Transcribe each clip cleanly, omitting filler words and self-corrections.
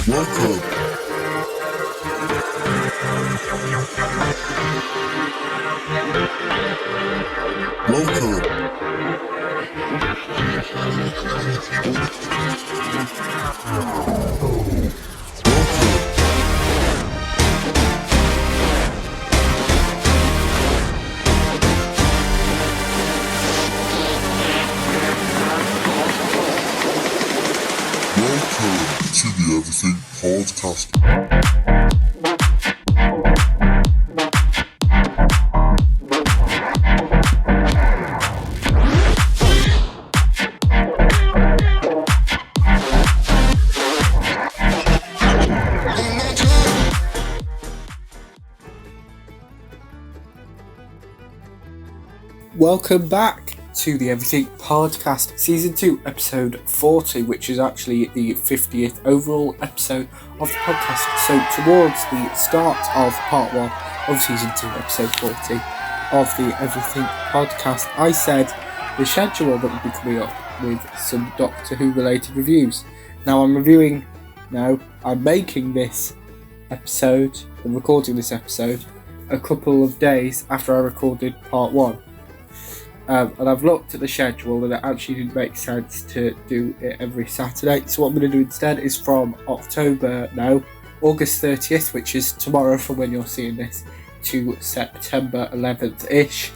Welcome. Welcome. Welcome to the Everything Podcast. Welcome back to the Everything Podcast, Season 2, Episode 40, which is actually the 50th overall episode of the podcast. So towards the start of Part 1 of Season 2, Episode 40 of the Everything Podcast, I said the schedule that would be coming up with some Doctor Who related reviews. Now I'm making this episode, and recording this episode, a couple of days after I recorded Part 1. And I've looked at the schedule and it actually didn't make sense to do it every Saturday. So what I'm going to do instead is from August 30th, which is tomorrow from when you're seeing this, to September 11th-ish.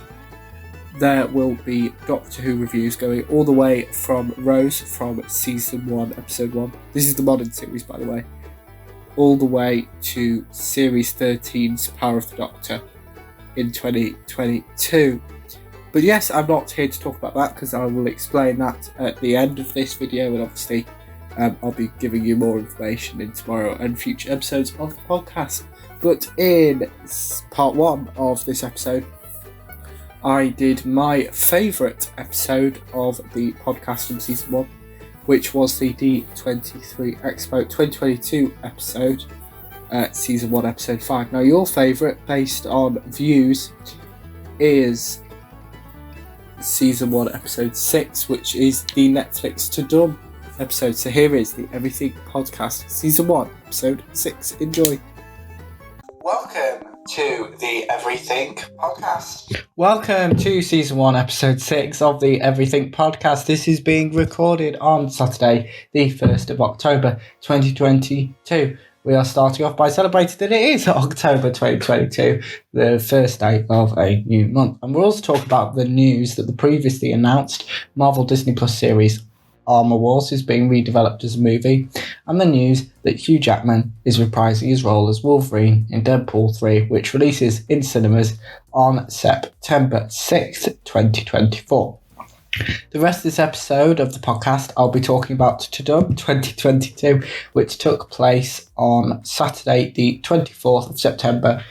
There will be Doctor Who reviews going all the way from Rose from Season 1, Episode 1. This is the modern series, by the way. All the way to Series 13's Power of the Doctor in 2022. But yes, I'm not here to talk about that because I will explain that at the end of this video, and obviously I'll be giving you more information in tomorrow and future episodes of the podcast. But in part 1 of this episode, I did my favourite episode of the podcast from season 1, which was the D23 Expo 2022 episode, season 1, episode 5. Now, your favourite, based on views, is Season 1, Episode 6, which is the Netflix to Dumb episode. So here is the Everything Podcast, Season 1, Episode 6. Enjoy. Welcome to the Everything Podcast. Welcome to Season 1, Episode 6 of the Everything Podcast. This is being recorded on Saturday, the 1st of October, 2022. We are starting off by celebrating that it is October 2022, the first day of a new month. And we'll also talk about the news that the previously announced Marvel Disney Plus series Armor Wars is being redeveloped as a movie, and the news that Hugh Jackman is reprising his role as Wolverine in Deadpool 3, which releases in cinemas on September 6th, 2024. The rest of this episode of the podcast, I'll be talking about Tudum 2022, which took place on Saturday, the 24th of September,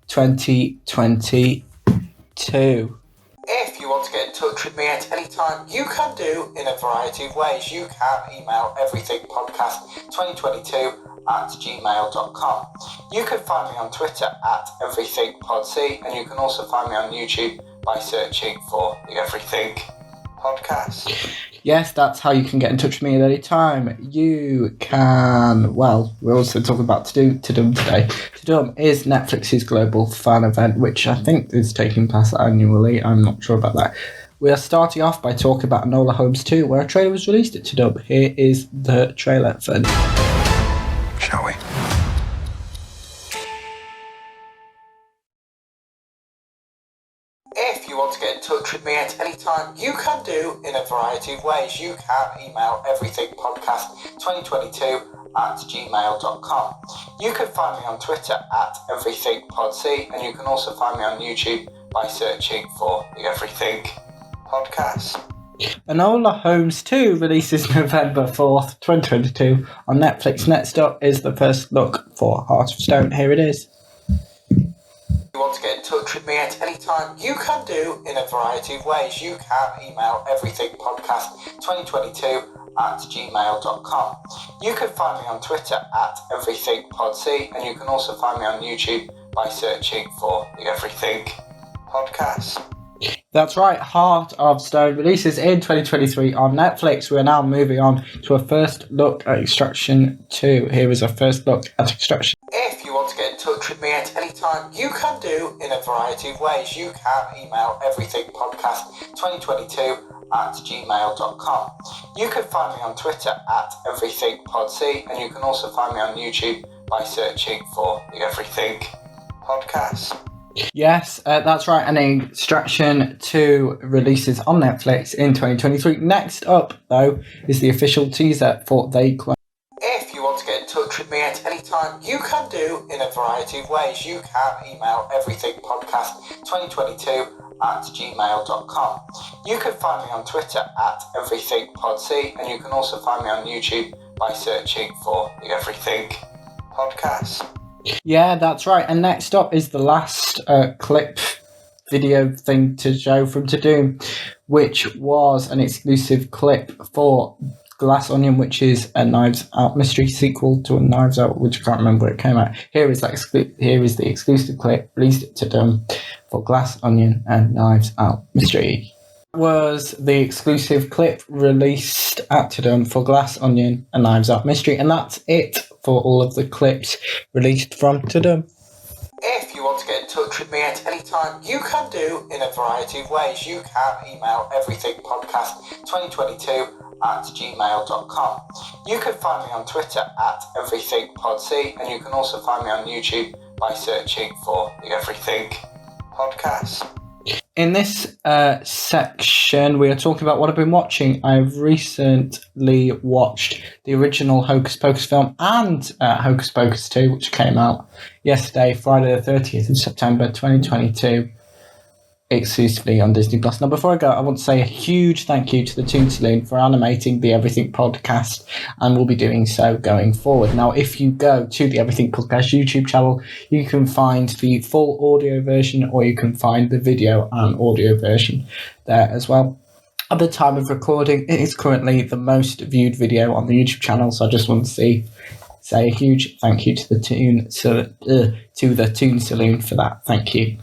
2022. If you want to get in touch with me at any time, you can do in a variety of ways. You can email everythingpodcast2022@gmail.com. You can find me on Twitter at everythingpodc, and you can also find me on YouTube by searching for the Everything Podcast. Yes, that's how you can get in touch with me at any time. You can, we're also talking about Tudum today. Tudum is Netflix's global fan event, which I think is taking place annually. I'm not sure about that. We are starting off by talking about Enola Holmes 2, where a trailer was released at Tudum. Here is the trailer for Shall we? If you want to get in touch with me at any time, you can do in a variety of ways. You can email everythingpodcast2022@gmail.com. You can find me on Twitter at everythingpodc, and you can also find me on YouTube by searching for the Everything Podcast. Enola Holmes 2 releases November 4th, 2022 on Netflix. Next up is the first look for Heart of Stone. Here it is. If you want to get in touch with me at any time, you can do in a variety of ways. You can email everythingpodcast2022@gmail.com. You can find me on Twitter at everythingpodc, and you can also find me on YouTube by searching for the Everything Podcast. That's right, Heart of Stone releases in 2023 on Netflix. We're now moving on to a first look at Extraction 2. Here is a first look at Extraction. If you want to get in touch with me at any time, you can do in a variety of ways. You can email everythingpodcast2022@gmail.com. You can find me on Twitter at everythingpodc, and you can also find me on YouTube by searching for the Everything Podcast. Yes, that's right, and Extraction 2 releases on Netflix in 2023. Next up, though, is the official teaser for They Clone. If you want to get in touch with me at any time, you can do in a variety of ways. You can email everythingpodcast2022@gmail.com. You can find me on Twitter at everythingpodc, and you can also find me on YouTube by searching for the Everything Podcast. Yeah, that's right. And next up is the last clip video thing to show from To Doom, which was an exclusive clip for Glass Onion, which is a Knives Out mystery sequel to a Knives Out, which I can't remember where it came out. Here is the exclusive clip released at To Doom for Glass Onion and Knives Out mystery. Was the exclusive clip released at To Doom for Glass Onion and Knives Out mystery, and that's it for all of the clips released from To Doom. If you want to get in touch with me at any time, you can do in a variety of ways. You can email everythingpodcast2022@gmail.com. You can find me on Twitter at everythingpodc, and you can also find me on YouTube by searching for the Everything Podcast. In this section, we are talking about what I've been watching. I've recently watched the original Hocus Pocus film and Hocus Pocus 2, which came out yesterday, Friday the 30th of September 2022, exclusively on Disney+. Now, before I go, I want to say a huge thank you to the Toon Saloon for animating the Everything Podcast, and will be doing so going forward. Now, if you go to the Everything Podcast YouTube channel, you can find the full audio version, or you can find the video and audio version there as well. At the time of recording, it is currently the most viewed video on the YouTube channel, so I just want to say a huge thank you to the Toon Saloon for that. Thank you.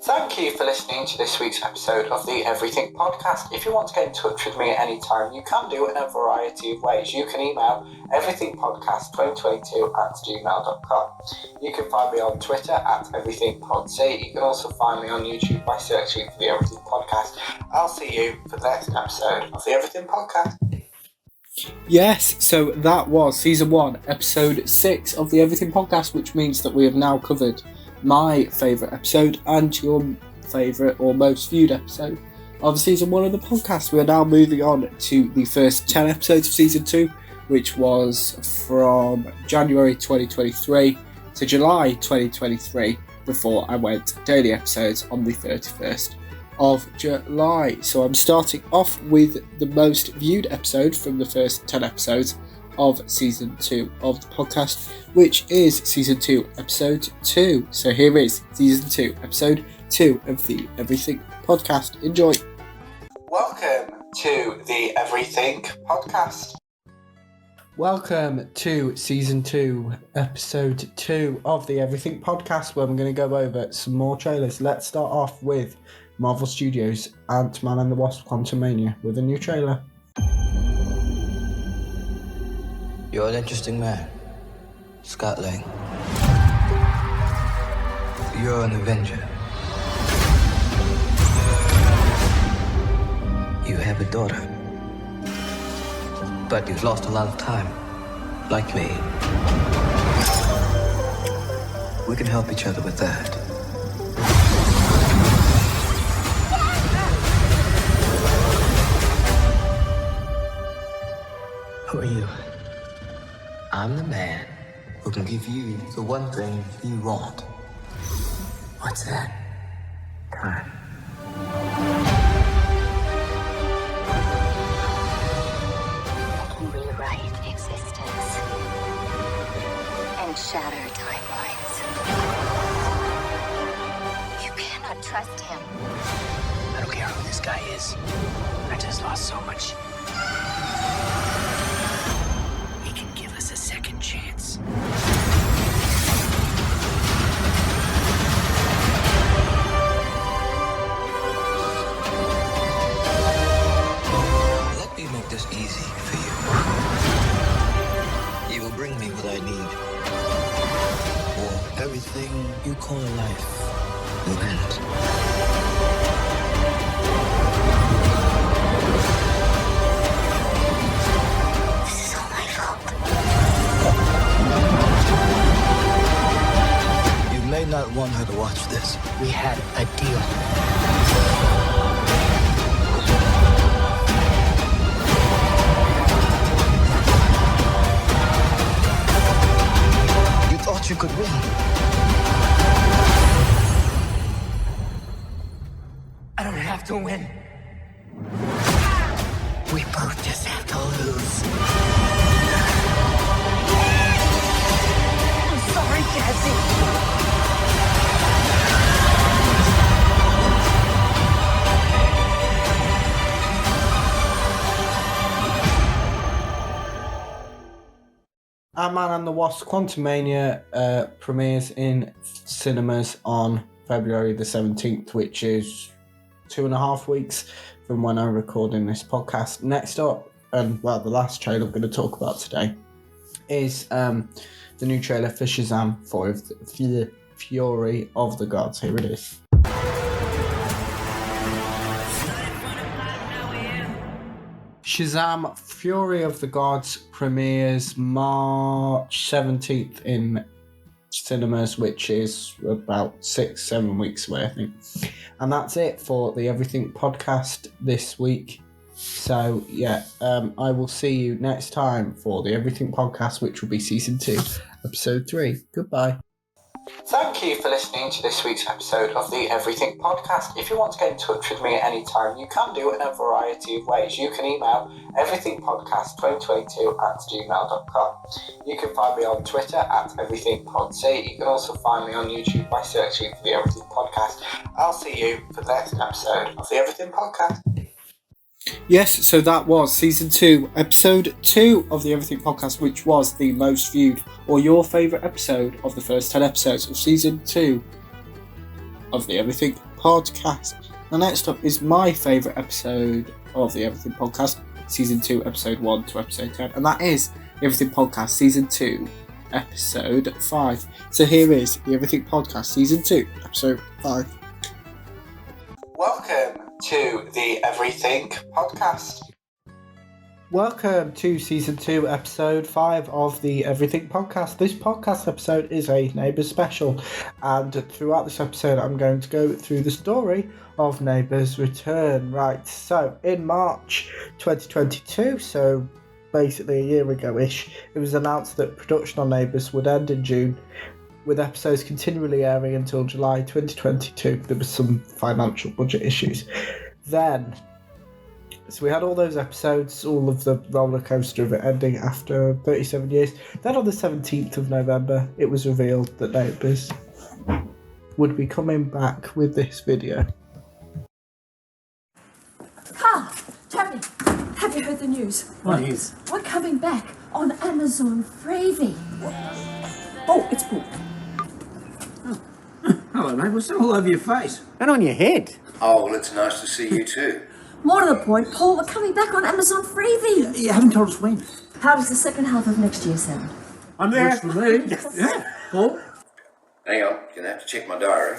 Thank you for listening to this week's episode of the Everything Podcast. If you want to get in touch with me at any time, you can do it in a variety of ways. You can email everythingpodcast2022@gmail.com. You can find me on Twitter at everythingpodc. You can also find me on YouTube by searching for the Everything Podcast. I'll see you for the next episode of the Everything Podcast. Yes, so that was Season 1, Episode 6 of the Everything Podcast, which means that we have now covered my favourite episode and your favourite or most viewed episode of Season 1 of the podcast. We are now moving on to the first 10 episodes of Season 2, which was from January 2023 to July 2023, before I went daily episodes on the 31st of July. So I'm starting off with the most viewed episode from the first 10 episodes of Season 2 of the podcast, which is Season 2, Episode 2. So here is Season 2, Episode 2 of the Everything Podcast. Enjoy! Welcome to the Everything Podcast. Welcome to Season 2, Episode 2 of the Everything Podcast, where I'm going to go over some more trailers. Let's start off with Marvel Studios' Ant-Man and the Wasp: Quantumania with a new trailer. You're an interesting man, Scott Lang. You're an Avenger. You have a daughter. But you've lost a lot of time, like me. We can help each other with that. Who are you? I'm the man who can give you the one thing you want. What's that? Time. I can rewrite existence and shatter timelines. You cannot trust him. I don't care who this guy is. I just lost so much. He can give us a second chance. what I need. Or everything you call life will end. This is all my fault. You may not want her to watch this. We had a deal. You thought you could win. I don't have to win. We both just have to lose. I'm sorry, Cassie. Ant-Man and the Wasp: Quantumania premieres in cinemas on February the 17th, which is 2.5 weeks from when I'm recording this podcast. Next up, and well, the last trailer I'm going to talk about today is the new trailer for Shazam for the Fury of the Gods. Here it is. Shazam Fury of the Gods premieres March 17th in cinemas, which is about 6-7 weeks away, I think. And that's it for the Everything podcast this week. So, yeah, I will see you next time for the Everything podcast, which will be season 2, episode 3. Goodbye. Thank you for listening to this week's episode of the Everything Podcast. If you want to get in touch with me at any time, you can do it in a variety of ways. You can email everythingpodcast2022@gmail.com. You can find me on Twitter at everythingpodc. You can also find me on YouTube by searching for the Everything Podcast. I'll see you for the next episode of the Everything Podcast. Yes, so that was Season 2, Episode 2 of the Everything Podcast, which was the most viewed, or your favourite episode of the first 10 episodes of Season 2 of the Everything Podcast. The next up is my favourite episode of the Everything Podcast, Season 2, Episode 1 to Episode 10, and that is the Everything Podcast, Season 2, Episode 5. So here is the Everything Podcast, Season 2, Episode 5. Welcome to the Everything Podcast. Welcome to Season 2, Episode 5 of the Everything Podcast. This podcast episode is a Neighbours special, and throughout this episode I'm going to go through the story of Neighbours Return. Right, so in March 2022, so basically a year ago-ish, it was announced that production on Neighbours would end in June, with episodes continually airing until July 2022. There was some financial budget issues. Then, so we had all those episodes, all of the roller coaster of it ending after 37 years. Then on the 17th of November, it was revealed that Neighbours would be coming back with this video. Carl, Tony, have you heard the news? What news? We're coming back on Amazon Freevee. Oh, it's Paul. Hello, mate. What's all over your face? And on your head. Oh, well, it's nice to see you too. More to the point, Paul, we're coming back on Amazon Freevee. You haven't told us when. How does the second half of next year sound? I'm there. Works for me. Yeah. Paul? Hang on, gonna have to check my diary.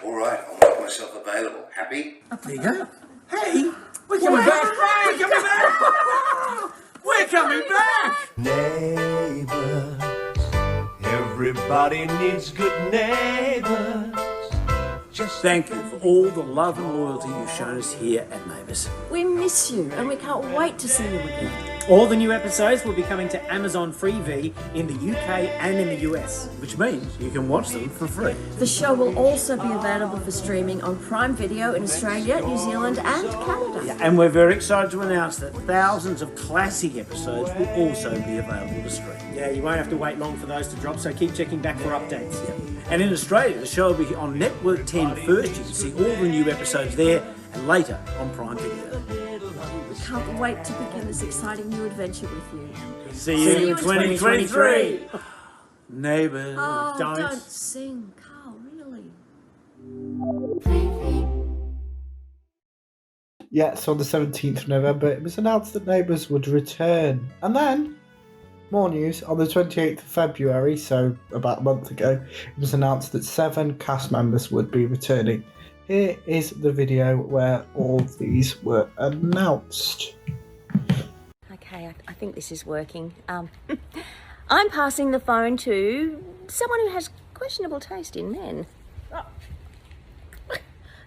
All right, I'll make myself available. Happy? There you go. Hey, we're coming back. We're coming back. We're coming back. Neighbors, everybody needs good neighbors. Just thank you for all the love and loyalty you've shown us here at Neighbours. We miss you and we can't wait to see you again. All the new episodes will be coming to Amazon Freevee in the UK and in the US. Which means you can watch them for free. The show will also be available for streaming on Prime Video in Australia, New Zealand and Canada. And we're very excited to announce that thousands of classic episodes will also be available to stream. Yeah, you won't have to wait long for those to drop, so keep checking back for updates. Yeah. And in Australia, the show will be on Network 10 first. You can see all the new episodes there, and later on Prime Video. We can't wait to begin this exciting new adventure with you. See you in 2023. Neighbours, Oh, don't sing, Carl, really. Yeah, so on the 17th of November, it was announced that Neighbours would return. And then, more news, on the 28th of February, so about a month ago, it was announced that 7 cast members would be returning. Here is the video where all these were announced. Okay, I think this is working. I'm passing the phone to someone who has questionable taste in men.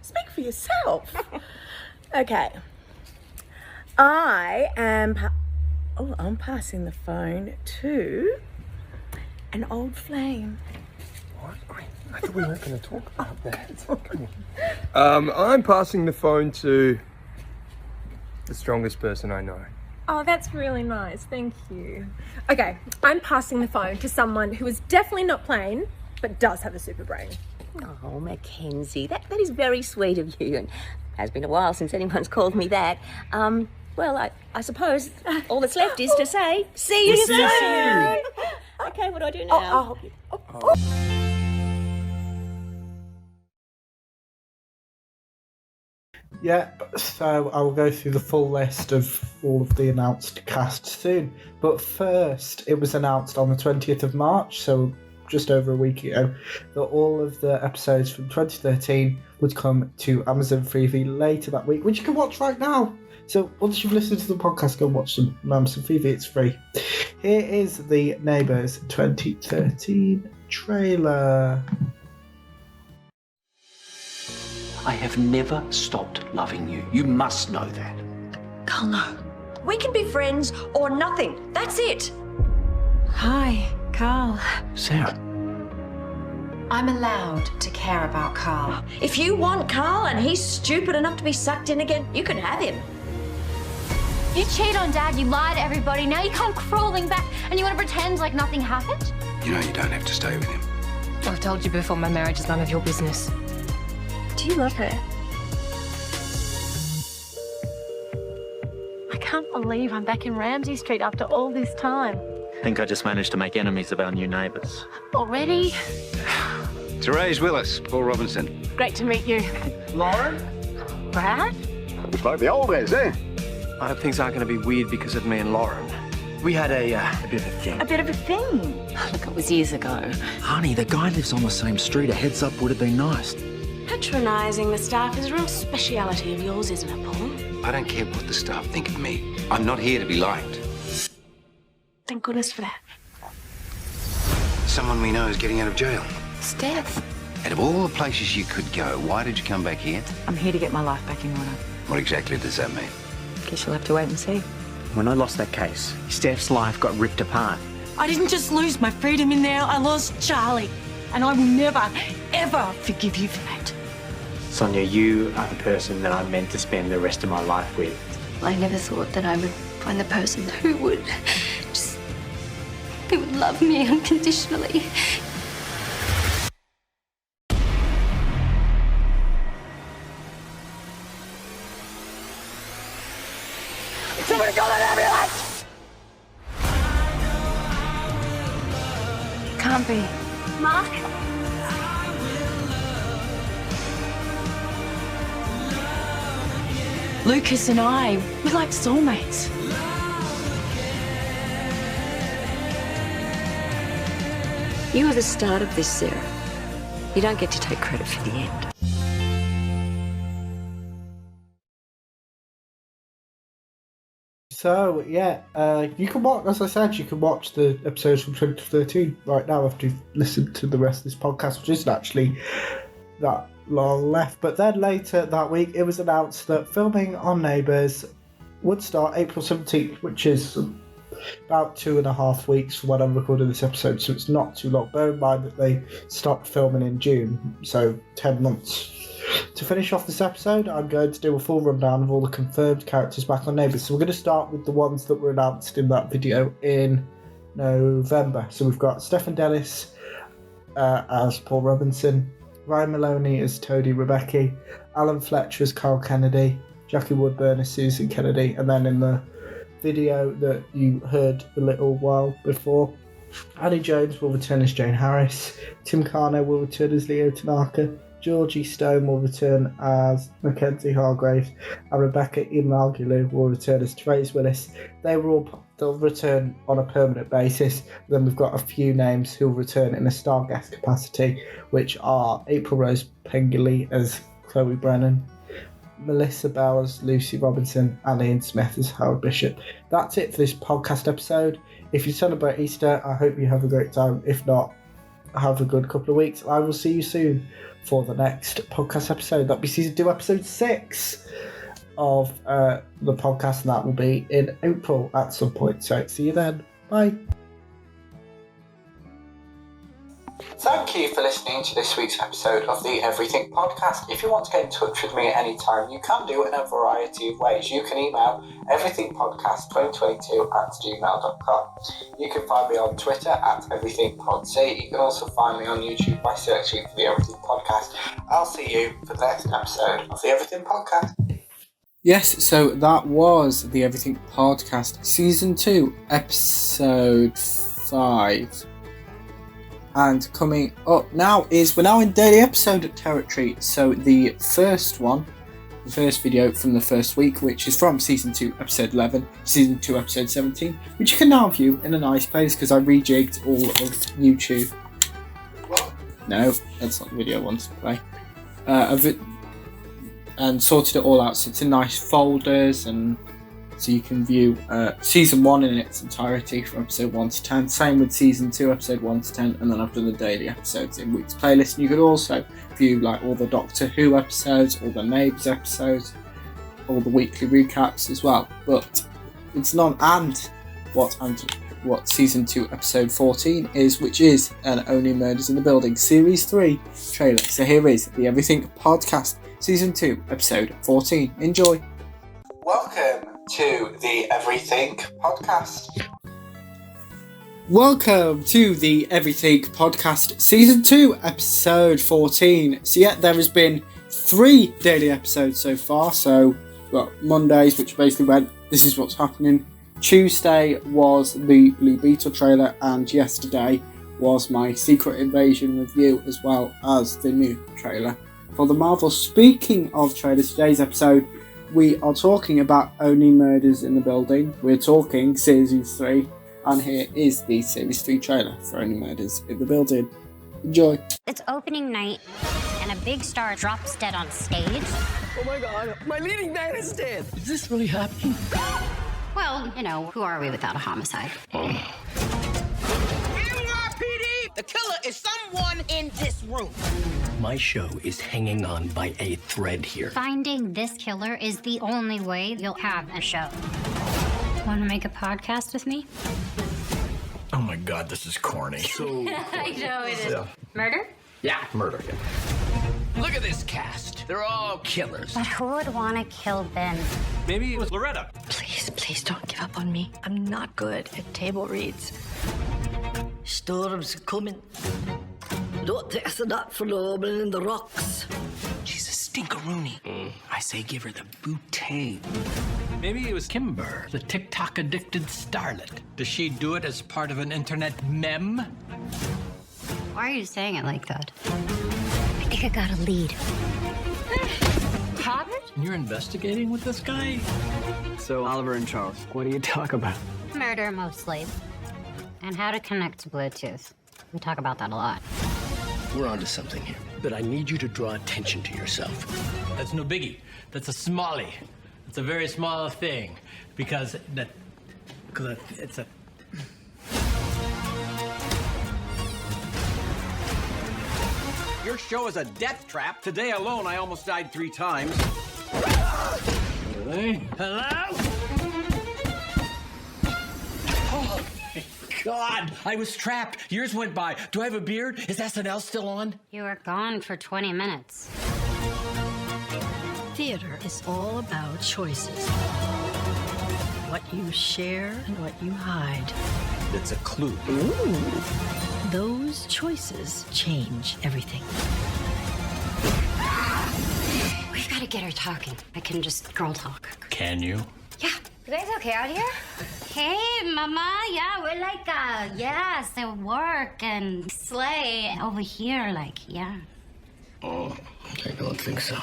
Speak for yourself. Okay. I'm passing the phone to an old flame. What? I thought we weren't going to talk about that. I'm passing the phone to the strongest person I know. Oh, that's really nice. Thank you. Okay, I'm passing the phone to someone who is definitely not plain, but does have a super brain. Oh, Mackenzie, that is very sweet of you, and has been a while since anyone's called me that. Well, I suppose all that's left is to say, see you soon. Okay, what do I do now? Yeah, so I will go through the full list of all of the announced cast soon. But first, it was announced on the 20th of March, so just over a week ago, that all of the episodes from 2013 would come to Amazon Freevee later that week, which you can watch right now. So once you've listened to the podcast, go watch them on Amazon Freevee, it's free. Here is the Neighbours 2013 trailer. I have never stopped loving you. You must know that. Carl, no. We can be friends or nothing. That's it. Hi, Carl. Sarah. I'm allowed to care about Carl. If you want Carl and he's stupid enough to be sucked in again, you can have him. You cheat on Dad, you lie to everybody, now you come crawling back and you want to pretend like nothing happened? You know you don't have to stay with him. I've told you before, my marriage is none of your business. Do you love her? I can't believe I'm back in Ramsay Street after all this time. I think I just managed to make enemies of our new neighbours. Already? Therese Willis, Paul Robinson. Great to meet you. Lauren? Brad? It's like the old days, eh? I hope things aren't going to be weird because of me and Lauren. We had a bit of a thing. A bit of a thing? Look, it was years ago. Honey, the guy lives on the same street. A heads up would have been nice. Patronising the staff is a real speciality of yours, isn't it, Paul? I don't care what the staff think of me. I'm not here to be liked. Thank goodness for that. Someone we know is getting out of jail. Steph. Out of all the places you could go, why did you come back here? I'm here to get my life back in order. What exactly does that mean? Guess you'll have to wait and see. When I lost that case, Steph's life got ripped apart. I didn't just lose my freedom in there, I lost Charlie. And I will never, ever forgive you for that. Sonia, you are the person that I'm meant to spend the rest of my life with. I never thought that I would find the person who would love me unconditionally. Somebody call an ambulance! Can't be. Mark? Lucas and I, we're like soulmates. You were the start of this, Sarah. You don't get to take credit for the end. So, yeah, you can watch, as I said, you can watch the episodes from 2013 right now after you've listened to the rest of this podcast, which isn't actually that long left. But then later that week, it was announced that filming on Neighbours would start April 17th, which is about 2.5 weeks from when I'm recording this episode, so it's not too long. Bear in mind that they stopped filming in June, so 10 months. To finish off this episode, I'm going to do a full rundown of all the confirmed characters back on Neighbours. So we're going to start with the ones that were announced in that video in November. So we've got Stephen Dennis as Paul Robinson, Ryan Maloney as Toadie Rebecca, Alan Fletcher as Carl Kennedy, Jackie Woodburn as Susan Kennedy, and then in the video that you heard a little while before, Annie Jones will return as Jane Harris, Tim Carno will return as Leo Tanaka, Georgie Stone will return as Mackenzie Hargraves, and Rebecca Imlagulu will return as Trace Willis. They'll return on a permanent basis. Then we've got a few names who'll return in a star guest capacity, which are April Rose Pengilly as Chloe Brennan, Melissa Bowers, Lucy Robinson, and Ian Smith as Howard Bishop. That's it for this podcast episode. If you celebrate Easter, I hope you have a great time. If not, have a good couple of weeks. I will see you soon for the next podcast episode. That'll be season 2, episode 6 of the podcast, and that will be in April at some point. So see you then. Bye. Thank you for listening to this week's episode of the Everything Podcast. If you want to get in touch with me at any time, you can do it in a variety of ways. You can email everythingpodcast2022@gmail.com. You can find me on Twitter at everythingpodc. You can also find me on YouTube by searching for the Everything Podcast. I'll see you for the next episode of the Everything Podcast. Yes, so that was the Everything Podcast, Season 2, Episode 5. And coming up now we're now in daily episode territory. So the first video from the first week, which is from Season 2, Episode 11, Season 2, Episode 17, which you can now view in a nice place because I rejigged all of YouTube. No, that's not the video I wanted to play. And sorted it all out so it's in nice folders, and so you can view Season 1 in its entirety from Episode 1 to 10. Same with Season 2, Episode 1 to 10, and then I've done the daily episodes in week's playlist. And you could also view like all the Doctor Who episodes, all the Neighbours episodes, all the weekly recaps as well. But it's not what Season 2, Episode 14 is, which is an Only Murders in the Building Series 3 trailer. So here is the Everything Podcast, Season 2, Episode 14. Enjoy! Welcome to the Everything Podcast. Welcome to the Everything Podcast, Season 2, Episode 14. So yeah, there has been 3 daily episodes so far. So, well, Mondays, which basically went, this is what's happening. Tuesday was the Blue Beetle trailer, and yesterday was my Secret Invasion review, as well as the new trailer for the Marvel. Speaking of trailers, today's episode, we are talking about Only Murders in the Building. We're talking Series 3, and here is the Series 3 trailer for Only Murders in the Building. Enjoy. It's opening night, and a big star drops dead on stage. Oh my god, my leading man is dead! Is this really happening? Well, you know, who are we without a homicide? NYPD! The killer is someone in this room. My show is hanging on by a thread here. Finding this killer is the only way you'll have a show. Want to make a podcast with me? Oh my god, this is corny. I know it is. Murder? Yeah, murder. Yeah. Look at this cast. They're all killers. But who would want to kill Ben? Maybe it was Loretta. Please don't give up on me. I'm not good at table reads. Storm's coming. Don't take us that for lobbing in the rocks. She's a stinkeroonie. I say give her the bootay. Maybe it was Kimber, the TikTok addicted starlet. Does she do it as part of an internet meme? Why are you saying it like that? I think I got a lead. Robert? You're investigating with this guy? So, Oliver and Charles, what do you talk about? Murder, mostly. And how to connect to Bluetooth. We talk about that a lot. We're onto something here. But I need you to draw attention to yourself. That's no biggie. That's a smallie. It's a very small thing. Because it's a... Your show is a death trap. Today alone, I almost died 3 times. Really? Hello? Oh, my God. I was trapped. Years went by. Do I have a beard? Is SNL still on? You were gone for 20 minutes. Theater is all about choices. What you share and what you hide. It's a clue. Ooh. Those choices change everything. We've got to get her talking. I can just girl talk. Can you? Yeah. You guys okay out here? Hey, mama. Yeah, we're like, yes, at work and slay over here, like, yeah. Oh, I don't think so.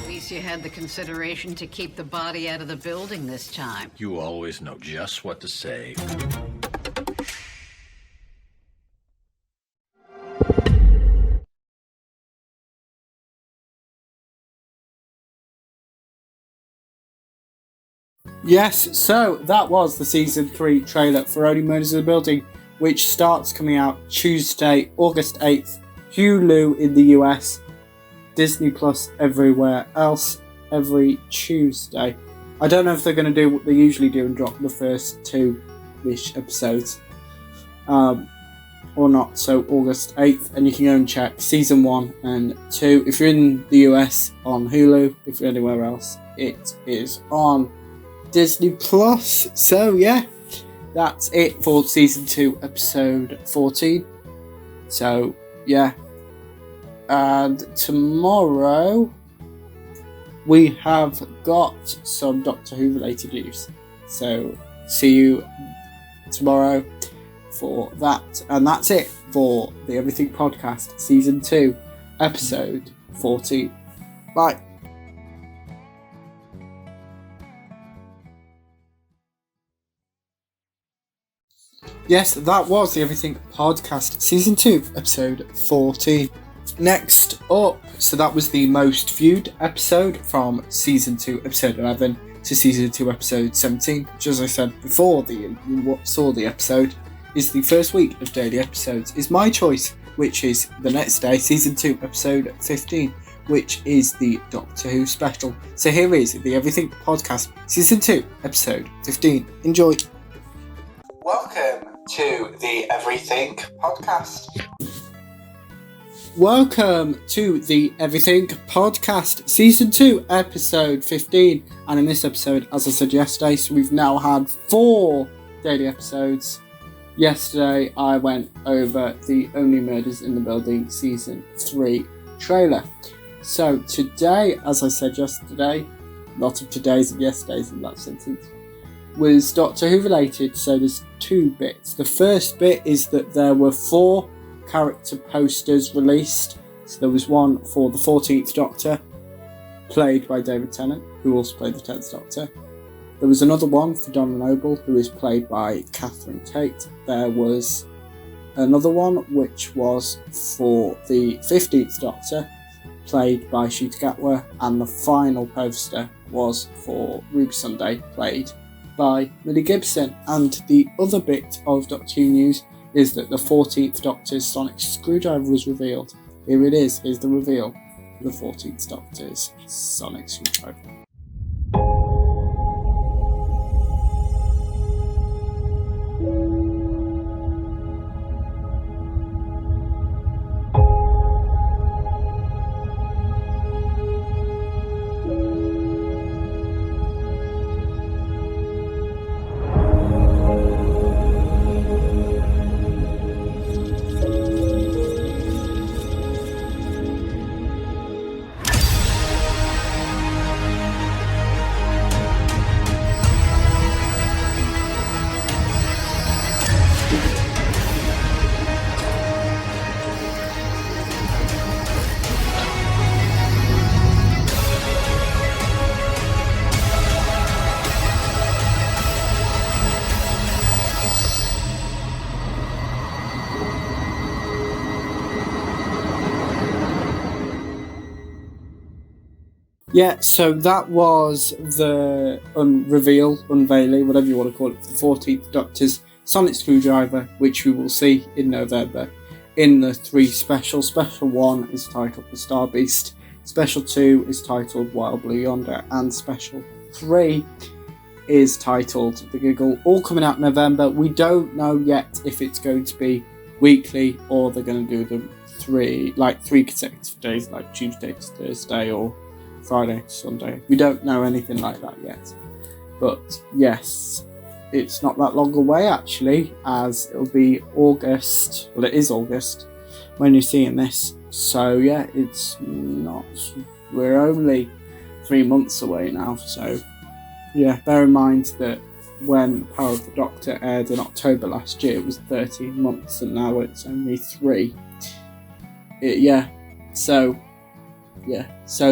At least you had the consideration to keep the body out of the building this time. You always know just what to say. Yes, so that was the season 3 trailer for Only Murders in the Building, which starts coming out Tuesday, August 8th, Hulu in the US, Disney Plus everywhere else, every Tuesday. I don't know if they're going to do what they usually do and drop the first 2-ish episodes, or not, so August 8th, and you can go and check season 1 and 2. If you're in the US on Hulu, if you're anywhere else, it is on Disney Plus. So yeah, that's it for season 2 episode 14. So yeah, and tomorrow we have got some Doctor Who related news, so see you tomorrow for that. And that's it for the Everything Podcast season 2 episode 14. Bye. Yes, that was the Everything Podcast Season 2, Episode 14. Next up, so that was the most viewed episode from Season 2, Episode 11 to Season 2, Episode 17, which, as I said before you saw the episode, is the first week of daily episodes, is my choice, which is the next day, Season 2, Episode 15, which is the Doctor Who special. So here is the Everything Podcast Season 2, Episode 15. Enjoy. Welcome to the Everything Podcast. Welcome to the Everything Podcast Season 2 Episode 15. And in this episode, as I said yesterday, so we've now had 4 daily episodes. Yesterday I went over the Only Murders in the Building Season 3 trailer. So today, as I said yesterday, a lot of todays and yesterdays in that sentence, was Doctor Who related, so there's 2 bits. The first bit is that there were 4 character posters released. So there was one for the 14th Doctor, played by David Tennant, who also played the 10th Doctor. There was another one for Donna Noble, who is played by Catherine Tate. There was another one which was for the 15th Doctor, played by Sheeta Gatwa, and the final poster was for Ruby Sunday, played by Millie Gibson. And the other bit of Doctor Who news is that the 14th Doctor's sonic screwdriver was revealed. Here it is, here's the reveal of the 14th Doctor's sonic screwdriver. Yeah, so that was the unveiling, whatever you want to call it, the 14th Doctor's sonic screwdriver, which we will see in November in the 3 specials. Special 1 is titled The Star Beast, Special 2 is titled Wild Blue Yonder, and Special 3 is titled The Giggle, all coming out in November. We don't know yet if it's going to be weekly or they're going to do them 3 consecutive days, like Tuesday to Thursday or Friday to Sunday. We don't know anything like that yet. But yes, it's not that long away actually, as it'll be August. Well, it is August when you're seeing this. So yeah, it's not. We're only 3 months away now. So yeah, bear in mind that when Power of the Doctor aired in October last year, it was 13 months, and now it's only 3. So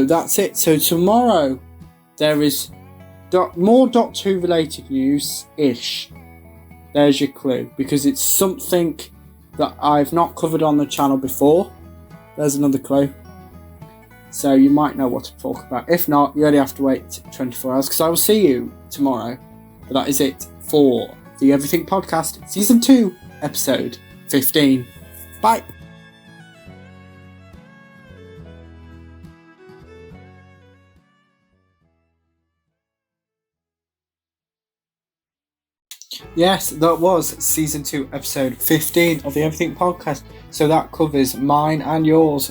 that's it. So tomorrow there is more Doctor Who related news-ish. There's your clue, because it's something that I've not covered on the channel before. There's another clue. So you might know what to talk about. If not, you only have to wait 24 hours, because I will see you tomorrow. But that is it for the Everything Podcast, Season 2, Episode 15. Bye! Yes, that was Season 2, Episode 15 of the Everything Podcast. So that covers mine and yours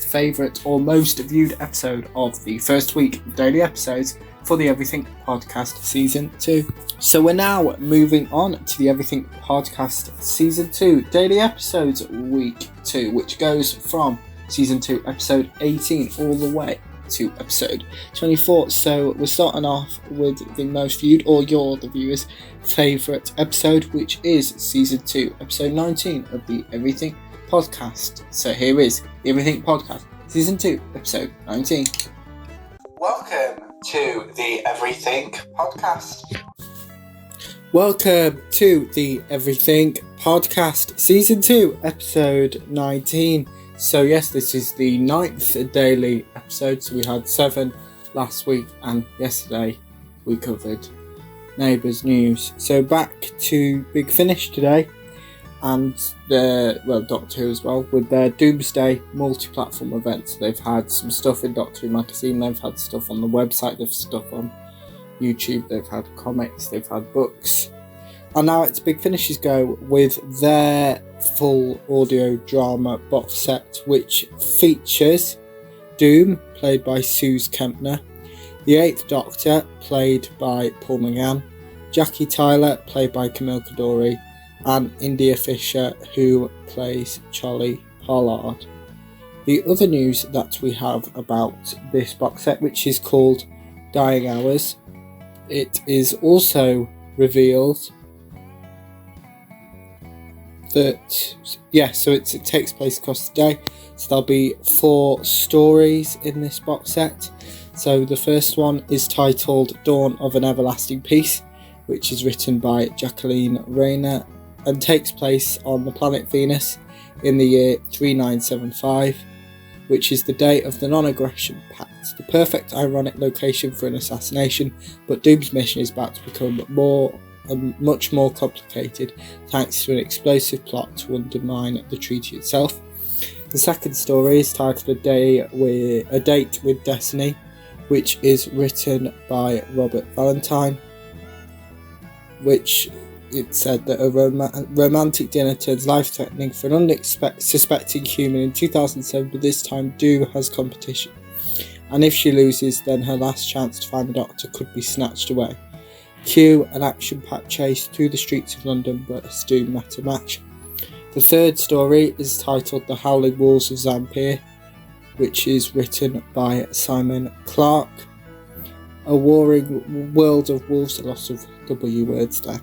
favourite or most viewed episode of the first week of daily episodes for the Everything Podcast Season 2. So we're now moving on to the Everything Podcast Season 2 daily episodes week 2, which goes from Season 2, Episode 18 all the way to episode 24. So we're starting off with the most viewed, or the viewers' favourite episode, which is Season 2, Episode 19 of the Everything Podcast. So here is the Everything Podcast, Season 2, Episode 19. Welcome to the Everything Podcast. Welcome to the Everything Podcast, Season 2, Episode 19. So yes, this is the 9th daily episode. So we had 7 last week, and yesterday we covered Neighbours News. So back to Big Finish today, and Doctor Who as well, with their Doomsday multi-platform events. They've had some stuff in Doctor Who magazine, they've had stuff on the website, they've stuff on YouTube, they've had comics, they've had books. And now it's Big Finish's go with their full audio drama box set, which features Doom, played by Suze Kempner, the 8th Doctor, played by Paul McGann, Jackie Tyler, played by Camille Coduri, and India Fisher, who plays Charlie Pollard. The other news that we have about this box set, which is called Dying Hours, it is also revealed that, so it takes place across the day. So there'll be 4 stories in this box set. So the first one is titled Dawn of an Everlasting Peace, which is written by Jacqueline Rayner and takes place on the planet Venus in the year 3975, which is the day of the Non-Aggression Pact, the perfect ironic location for an assassination, but Doom's mission is about to become much more complicated thanks to an explosive plot to undermine the treaty itself. The second story is titled A Date with Destiny, which is written by Robert Valentine, which it said that a romantic dinner turns life-threatening for an unsuspecting human in 2007, but this time Doom has competition, and if she loses, then her last chance to find the Doctor could be snatched away. Cue an action-packed chase through the streets of London, but a Doom met a match. The third story is titled The Howling Wolves of Zampier, which is written by Simon Clark. A warring world of wolves, a lot of W words there.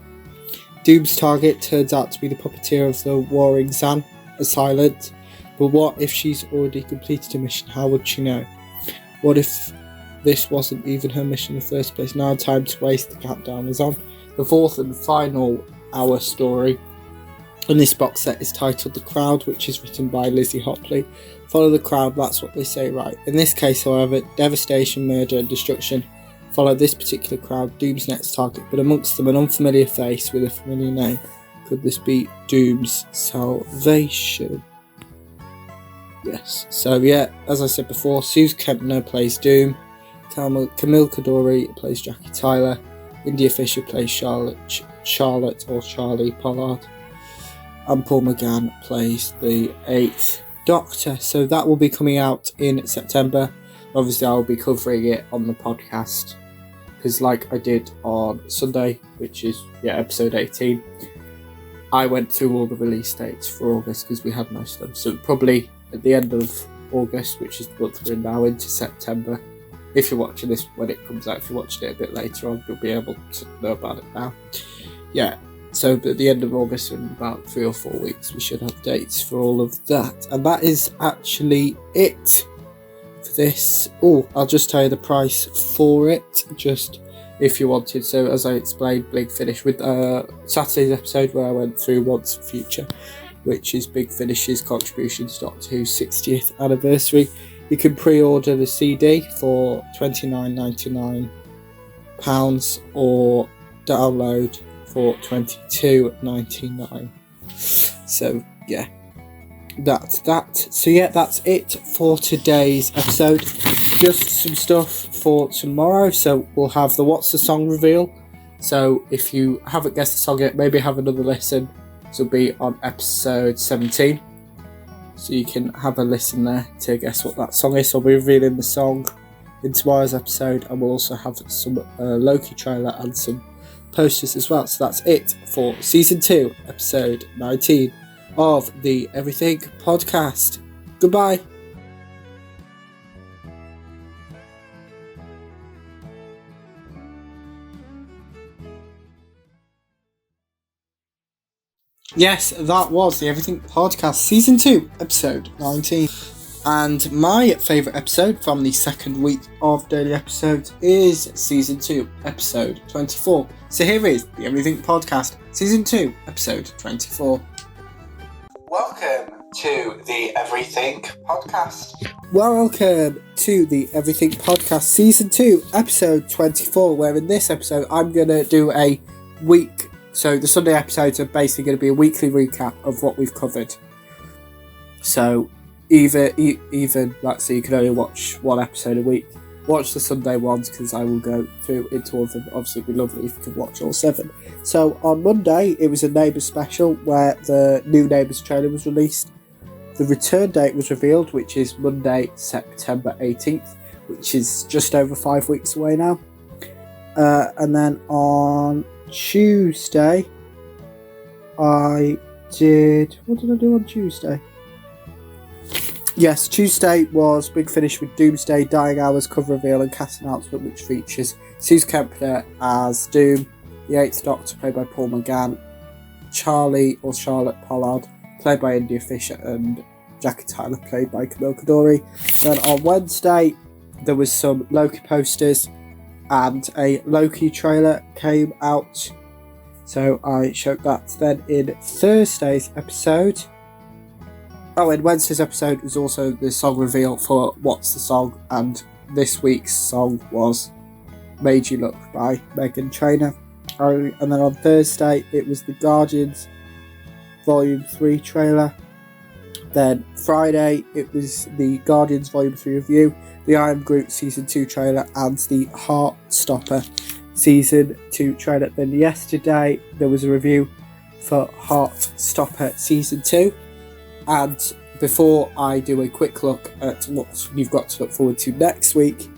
Doom's target turns out to be the puppeteer of the warring Zan, a silent. But what if she's already completed a mission? How would she know? What if this wasn't even her mission in the first place? Now time to waste, the countdown is on. The fourth and final hour story in this box set is titled The Crowd, which is written by Lizzie Hopley. Follow the crowd, that's what they say, right? In this case, however, devastation, murder and destruction follow this particular crowd, Doom's next target, but amongst them an unfamiliar face with a familiar name. Could this be Doom's salvation? Yes, so yeah, as I said before, Suze Kempner plays Doom, Camille Coduri plays Jackie Tyler, India Fisher plays Charlotte or Charlie Pollard, and Paul McGann plays the 8th Doctor. So that will be coming out in September. Obviously I'll be covering it on the podcast, because like I did on Sunday, which is episode 18, I went through all the release dates for August because we had most of them. So probably at the end of August, which is the month we're in now, into September. If you're watching this when it comes out, if you're watching it a bit later on, you'll be able to know about it now. Yeah, So at the end of August, in about 3 or 4 weeks, we should have dates for all of that. And that is actually it for this. Oh, I'll just tell you the price for it, just if you wanted. So as I explained, Big Finish with Saturday's episode where I went through Once and Future, which is Big Finish's contribution to Doctor Who's 60th anniversary. You can pre-order the CD for £29.99 or download for £22.99. So yeah, that's that. So yeah, that's it for today's episode. Just some stuff for tomorrow. So we'll have the What's the Song reveal. So if you haven't guessed the song yet, maybe have another listen. This will be on episode 17. So you can have a listen there to guess what that song is. So I'll be revealing the song in tomorrow's episode, and we'll also have some Loki trailer and some posters as well. So that's it for season 2, episode 19 of the Everything Podcast. Goodbye. Yes, that was the Everything Podcast, Season 2, Episode 19. And my favourite episode from the second week of daily episodes is Season 2, Episode 24. So here is the Everything Podcast, Season 2, Episode 24. Welcome to the Everything Podcast. Welcome to the Everything Podcast, Season 2, Episode 24, where in this episode I'm going to do a week. So the Sunday episodes are basically going to be a weekly recap of what we've covered. So even like, so you can only watch one episode a week. Watch the Sunday ones because I will go through into all of them. Obviously it'd be lovely if you could watch all 7. So on Monday it was a Neighbours special where the new Neighbours trailer was released. The return date was revealed, which is Monday, September 18th, which is just over 5 weeks away now. And then on Tuesday, what did I do on Tuesday? Yes, Tuesday was Big Finish with Doomsday, Dying Hours, cover reveal and cast announcement, which features Suze Kempner as Doom, the 8th Doctor, played by Paul McGann, Charlie or Charlotte Pollard, played by India Fisher, and Jackie Tyler, played by Camille Coduri. Then on Wednesday, there was some Loki posters, and a Loki trailer came out, so I showed that. Then in Thursday's episode, in Wednesday's episode was also the song reveal for What's the Song, and this week's song was Made You Look by Meghan Trainor. And then on Thursday it was the Guardians Volume 3 trailer. Then Friday it was the Guardians Volume 3 review, the I Am Groot Season 2 trailer, and the Heartstopper Season 2 trailer. Then yesterday there was a review for Heartstopper Season 2. And before I do a quick look at what you've got to look forward to next week,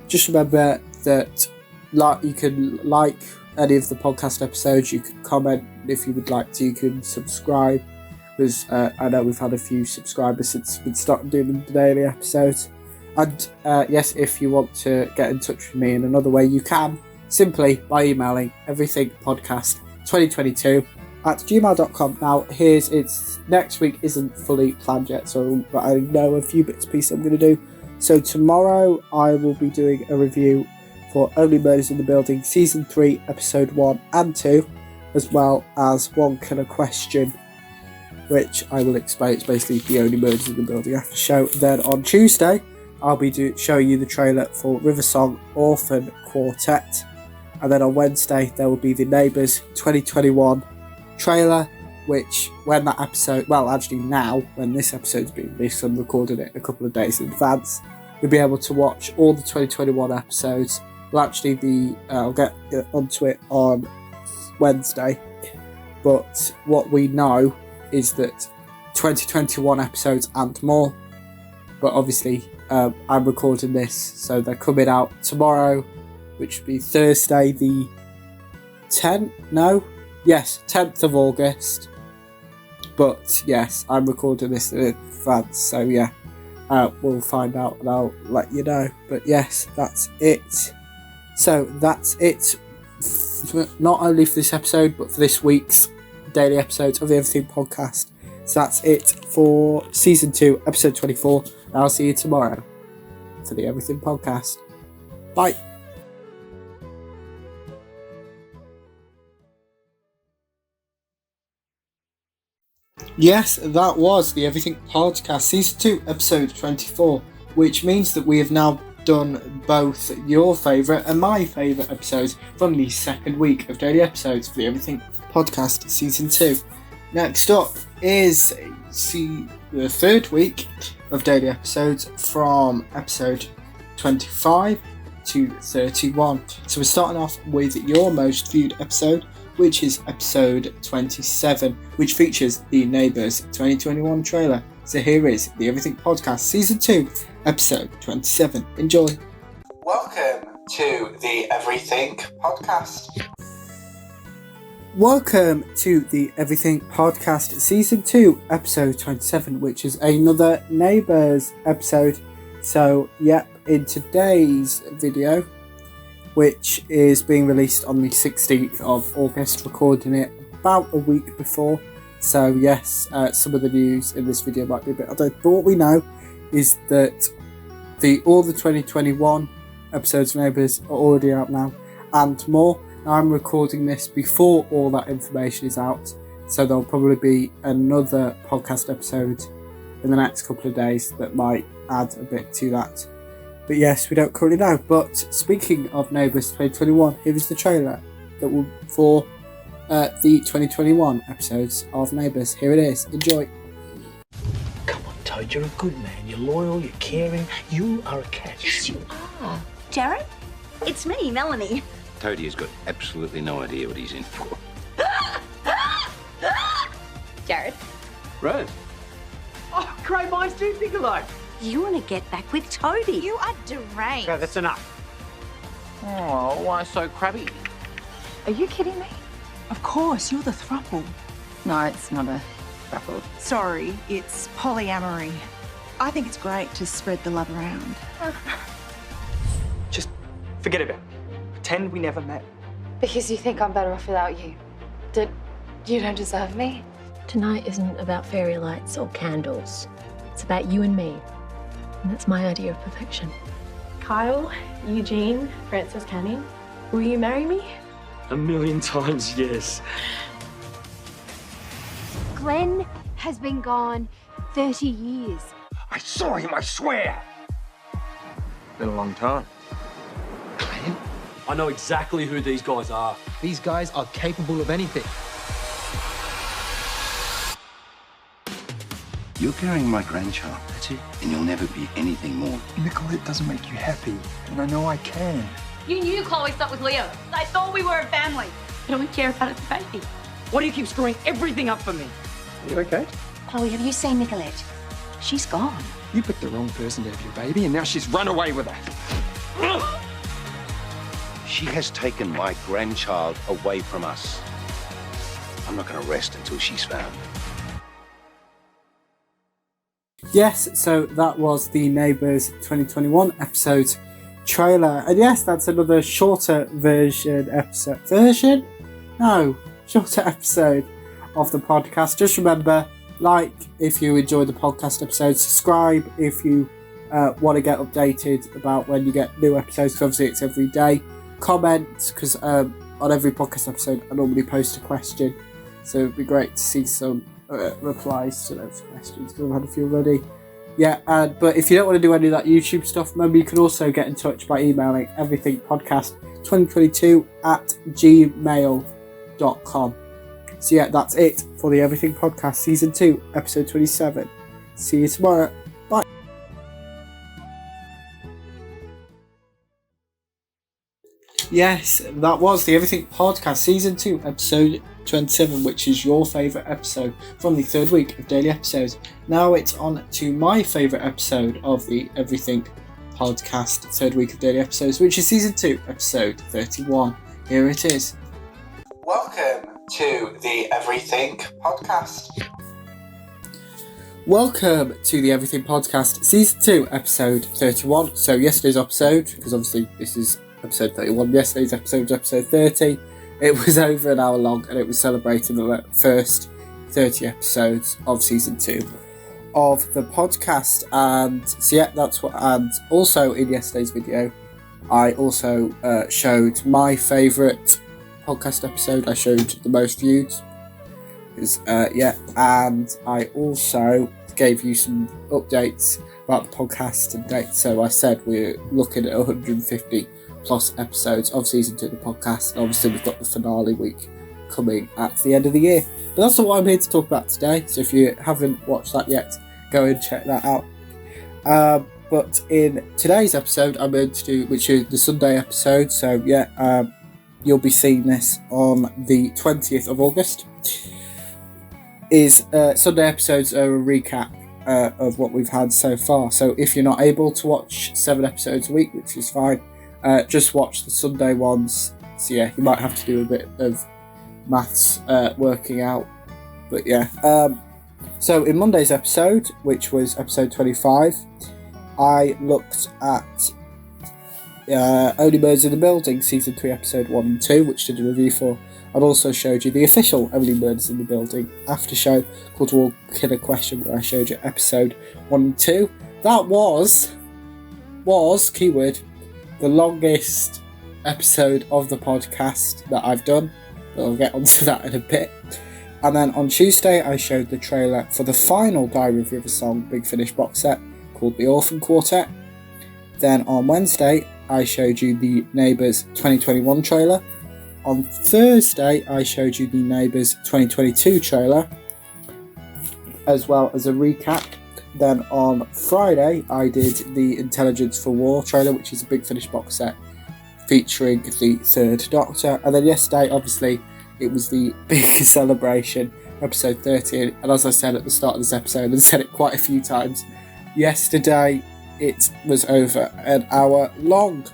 just remember that you can like any of the podcast episodes, you can comment if you would like to, you can subscribe, because I know we've had a few subscribers since we've started doing the daily episodes. And yes, if you want to get in touch with me in another way, you can, simply by emailing everythingpodcast2022@gmail.com. Now, it's next week isn't fully planned yet, but I know a few bits and pieces I'm going to do. So tomorrow I will be doing a review for Only Murders in the Building Season 3, Episode 1 and 2, as well as One Killer Question, which I will explain. It's basically the Only Murders in the Building after show. Then on Tuesday I'll be showing you the trailer for River Song Orphan Quartet, and then on Wednesday there will be the Neighbours 2021 trailer, which when that episode, well actually now when this episode's been released, I'm recording it a couple of days in advance, you'll be able to watch all the 2021 episodes. Well actually I'll get onto it on Wednesday, but what we know is that 2021 episodes and more, but obviously I'm recording this, so they're coming out tomorrow, which would be Thursday the 10th of August. But yes, I'm recording this in advance, so yeah, we'll find out and I'll let you know. But yes, that's it. So that's it not only for this episode, but for this week's daily episodes of the Everything Podcast. So that's it for Season 2, Episode 24. And I'll see you tomorrow for the Everything Podcast. Bye. Yes, that was the Everything Podcast, Season 2, Episode 24, which means that we have now done both your favourite and my favourite episodes from the second week of daily episodes for the Everything Podcast, Season 2. Next up is the third week of daily episodes from Episode 25 to 31. So we're starting off with your most viewed episode, which is episode 27, which features the Neighbours 2021 trailer. So here is the Everything Podcast Season 2, episode 27. Enjoy. Welcome to the Everything Podcast. Welcome to the Everything Podcast Season 2, episode 27, which is another Neighbours episode. So, yep, in today's video, which is being released on the 16th of August, recording it about a week before. So yes, some of the news in this video might be a bit odd, but what we know is that all the 2021 episodes of Neighbours are already out now, and more. Now, I'm recording this before all that information is out, so there'll probably be another podcast episode in the next couple of days that might add a bit to that. But yes, we don't currently know. But speaking of Neighbours 2021, here is the trailer that will for the 2021 episodes of Neighbours. Here it is. Enjoy. Come on, Toad, you're a good man. You're loyal, you're caring. You are a catch. Yes, you are. Jared, it's me, Melanie. Toadie has got absolutely no idea what he's in for. Jared. Rose. Oh, great minds do think alike. You want to get back with Toadie. You are deranged. Okay, that's enough. Oh, why so crabby? Are you kidding me? Of course, you're the throuple. No, it's not a throuple. Sorry, it's polyamory. I think it's great to spread the love around. Just forget about it. Pretend we never met. Because you think I'm better off without you. That you don't deserve me. Tonight isn't about fairy lights or candles. It's about you and me. And that's my idea of perfection. Kyle, Eugene, Francis Canning, will you marry me? 1,000,000 times yes. Glenn has been gone 30 years. I saw him, I swear. Been a long time. Glenn? I know exactly who these guys are. These guys are capable of anything. You're carrying my grandchild, that's it. And you'll never be anything more. Nicolette doesn't make you happy, and I know I can. You knew Chloe slept with Leo. I thought we were a family. I don't care about it, the baby. Why do you keep screwing everything up for me? Are you okay? Chloe, have you seen Nicolette? She's gone. You picked the wrong person to have your baby, and now she's run away with her. She has taken my grandchild away from us. I'm not going to rest until she's found. Yes, so that was the Neighbours 2021 episode trailer. And yes, that's another shorter shorter episode of the podcast. Just remember, like if you enjoy the podcast episodes, subscribe if you want to get updated about when you get new episodes, because obviously it's every day. Comment, because on every podcast episode I normally post a question, so it'd be great to see some replies to those questions, because I've had a few already. Yeah, but if you don't want to do any of that YouTube stuff, remember you can also get in touch by emailing everythingpodcast2022@gmail.com. So yeah, that's it for the Everything Podcast Season 2, Episode 27. See you tomorrow. Bye. Yes, that was the Everything Podcast Season 2, Episode 27, which is your favourite episode from the third week of daily episodes. Now it's on to my favourite episode of the Everything Podcast third week of daily episodes, which is Season 2, Episode 31. Here it is. Welcome to the Everything Podcast. Welcome to the Everything Podcast, Season 2, Episode 31. So yesterday's episode, because obviously this is Episode 31, yesterday's episode was Episode 30. It was over an hour long, and it was celebrating the first 30 episodes of season 2 of the podcast. And so yeah, that's what. And also in yesterday's video, I also showed my favourite podcast episode. I showed the most viewed. And I also gave you some updates about the podcast and dates. So I said we're looking at 150 plus episodes of season 2 of the podcast. And obviously we've got the finale week coming at the end of the year. But that's not what I'm here to talk about today. So if you haven't watched that yet, go and check that out. But in today's episode, I'm going to do, which is the Sunday episode. So yeah, you'll be seeing this on the 20th of August. Sunday episodes are a recap of what we've had so far. So if you're not able to watch 7 episodes a week, which is fine, just watch the Sunday ones. So yeah, you might have to do a bit of maths working out. But yeah, so in Monday's episode, which was episode 25, I looked at Only Murders in the Building, season 3, episode 1 and 2, which did a review for. I'd also showed you the official Only Murders in the Building after show called Walk in a Question, where I showed you episode 1 and 2. That was keyword, the longest episode of the podcast that I've done. I'll get onto that in a bit. And then on Tuesday, I showed the trailer for the final Diary of a River Song Big Finish box set called The Orphan Quartet. Then on Wednesday, I showed you the Neighbours 2021 trailer. On Thursday, I showed you the Neighbours 2022 trailer, as well as a recap. Then on Friday, I did the Intelligence for War trailer, which is a Big Finish box set featuring the Third Doctor. And then yesterday, obviously, it was the big celebration, episode 30. And as I said at the start of this episode, and said it quite a few times, yesterday it was over an hour long.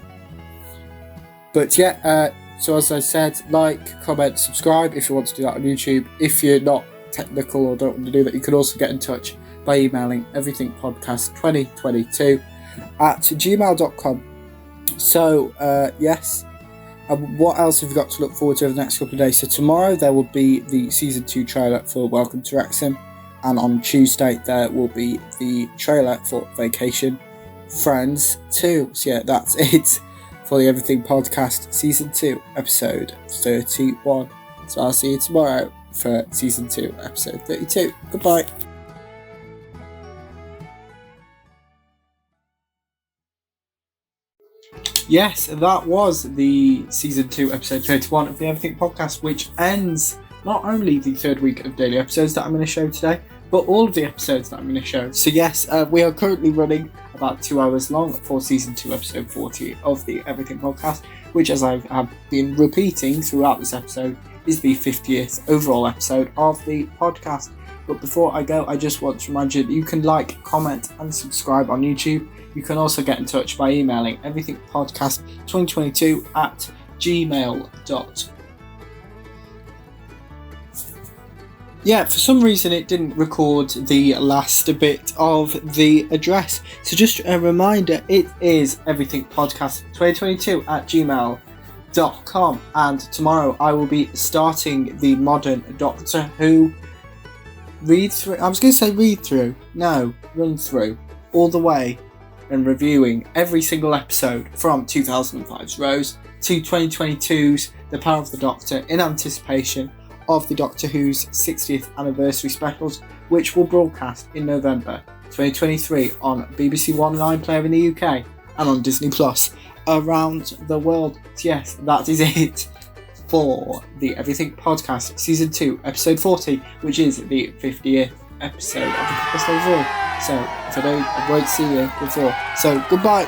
But yeah, so as I said, like, comment, subscribe if you want to do that on YouTube. If you're not technical or don't want to do that, you can also get in touch by emailing everythingpodcast2022@gmail.com. So, yes. What else have we got to look forward to over the next couple of days? So tomorrow there will be the season 2 trailer for Welcome to Wrexham. And on Tuesday there will be the trailer for Vacation Friends 2. So yeah, that's it for the Everything Podcast Season 2, Episode 31. So I'll see you tomorrow for Season 2, Episode 32. Goodbye. Yes, that was the Season 2, Episode 31 of the Everything Podcast, which ends not only the 3rd week of daily episodes that I'm going to show today, but all of the episodes that I'm going to show. So yes, we are currently running about 2 hours long for Season 2, Episode 40 of the Everything Podcast, which, as I have been repeating throughout this episode, is the 50th overall episode of the podcast. But before I go, I just want to remind you that you can like, comment and subscribe on YouTube. You can also get in touch by emailing everythingpodcast2022@gmail.com. Yeah, for some reason it didn't record the last bit of the address. So just a reminder, it is everythingpodcast2022@gmail.com. And tomorrow I will be starting the modern Doctor Who run through all the way, and reviewing every single episode from 2005's Rose to 2022's The Power of the Doctor, in anticipation of the Doctor Who's 60th anniversary specials, which will broadcast in November 2023 on BBC One and iPlayer in the UK and on Disney Plus around the world. Yes, that is it for the Everything Podcast Season 2, Episode 40, which is the 50th episode of the podcast overall. So, if I won't see you before. So, goodbye.